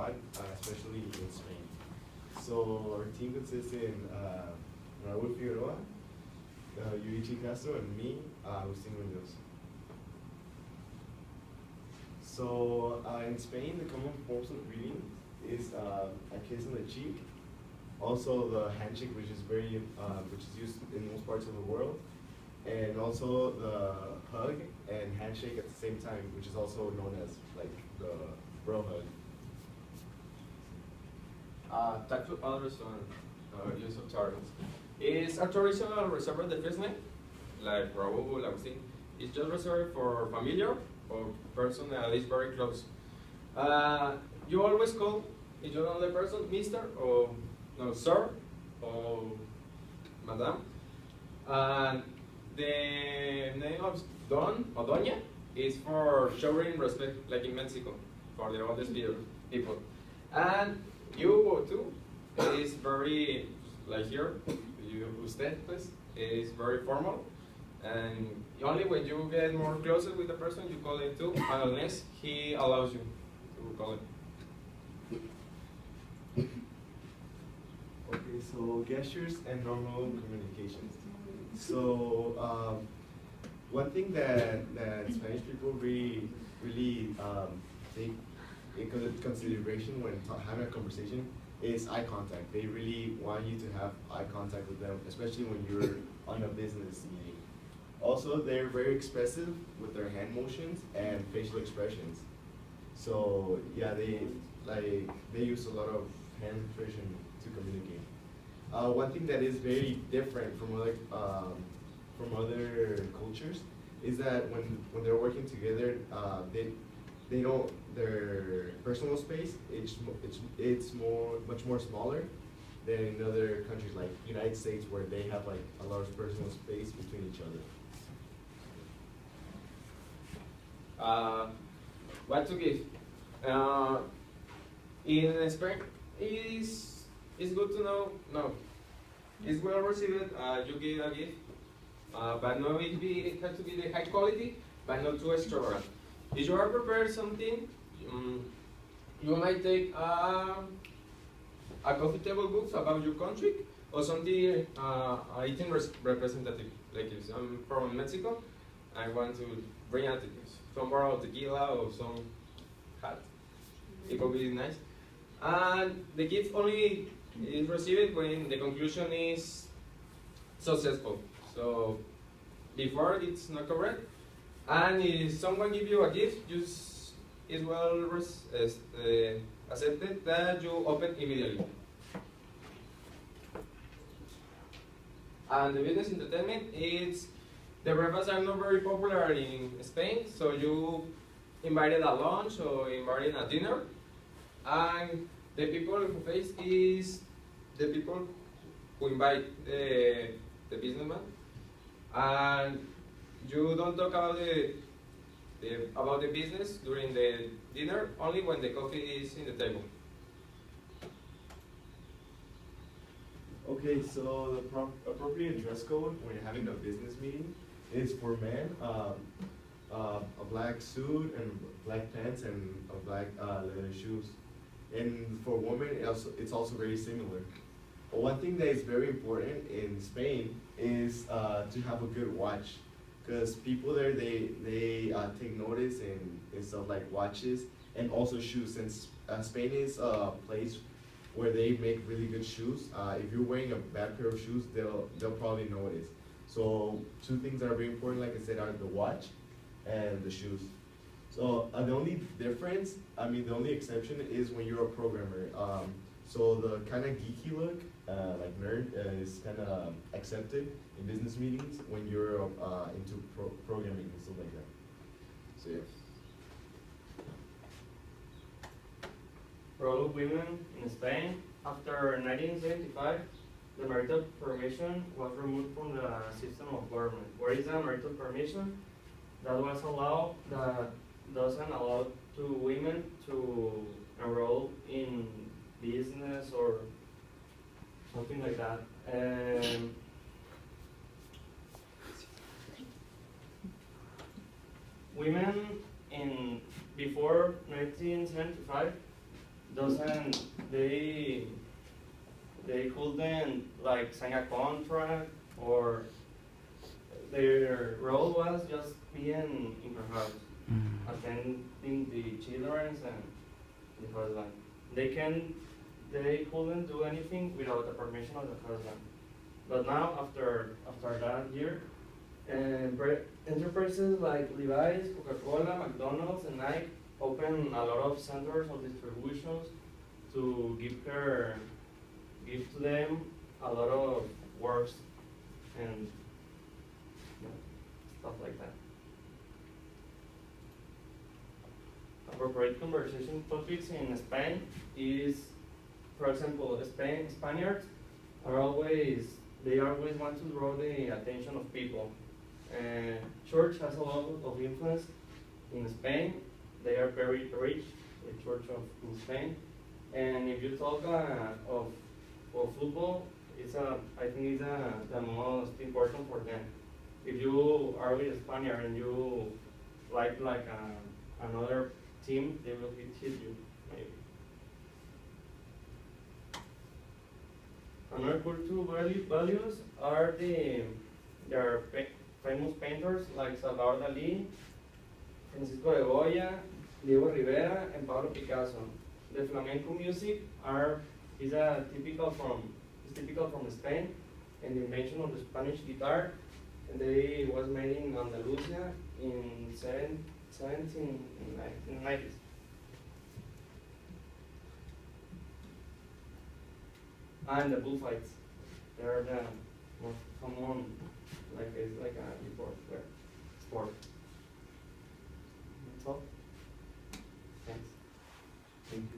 abroad, especially in Spain. So our team consists in Raul, Yuichi and me, Agustin. So in Spain, the common forms of greeting is a kiss on the cheek, also the handshake, which is used in most parts of the world, and also the hug and handshake at the same time, which is also known as like the bro hug. Types of others on use of titles. Is a traditional reserved the first name, like Raul, Agustin, is just reserved for familiar or person that is very close. You always call each other person Mr. or no, Sir or Madam. And the name of Don or Doña is for showing respect, like in Mexico, for the oldest people. And you too is very, like here, usted, pues, is very formal. And only when you get more closer with the person, you call it too, unless he allows you to call it. Okay, so gestures and normal communications. So one thing that Spanish people really take in consideration when having a conversation is eye contact. They really want you to have eye contact with them, especially when you're on a business meeting. Also, they're very expressive with their hand motions and facial expressions. So yeah, they use a lot of hand expression to communicate. One thing that is very different from other cultures is that when they're working together, they don't, their personal space it's much more smaller than in other countries like United States, where they have like a lot of personal space between each other. What to give? In Spain, it's good to know. No, it's well received. You give a gift, but no, it has to be the high quality, but not too extravagant. If you are prepared something, you might take a coffee table books about your country or something item representative. Like if I'm from Mexico, I want to bring out some bottle of tequila or some hat. It could be nice. And the gift only is received when the conclusion is successful. So before it's not correct. And if someone gives you a gift, just is well accepted that you open immediately. And the business entertainment is, the breakfasts are not very popular in Spain, so you invited a lunch or invited a dinner, and the people who face is the people who invite the businessman, and you don't talk about the business during the dinner, only when the coffee is in the table. Okay, so the appropriate dress code when you're having a business meeting is for men, a black suit and black pants and a black leather shoes. And for women, it's also very similar. But one thing that is very important in Spain is to have a good watch, because people there, they take notice in stuff like watches and also shoes, since Spain is a place where they make really good shoes. If you're wearing a bad pair of shoes, they'll probably notice. So two things that are very important, like I said, are the watch and the shoes. So the only difference, the only exception is when you're a programmer. So the kind of geeky look, like nerd, is kind of accepted in business meetings when you're into programming and stuff like that. So yeah. Role of women in Spain. After 1975, the marital permission was removed from the system of government. What is a marital permission? That doesn't allow to women to enroll in business or something like that. Women before 1975, doesn't they couldn't like sign a contract, or their role was just being in her house, attending the children's and the husband. They couldn't do anything without the permission of the husband. But now, after that year, enterprises like Levi's, Coca-Cola, McDonald's, and Nike open a lot of centers of distributions to give to them a lot of works and stuff like that. Appropriate conversation topics in Spain is, for example, Spaniards are always want to draw the attention of people. Church has a lot of influence in Spain. They are very rich, the church in Spain. And if you talk of football, I think it's the most important for them. If you are with a Spaniard and you like another team, they will hit you, maybe. Another cultural values are their famous painters like Salvador Dali, Francisco de Goya, Diego Rivera, and Pablo Picasso. The flamenco music is typical from Spain, and the invention of the Spanish guitar, and they was made in Andalusia in 1990s. And the bullfights, they are the most common, it's like a sport. That's all.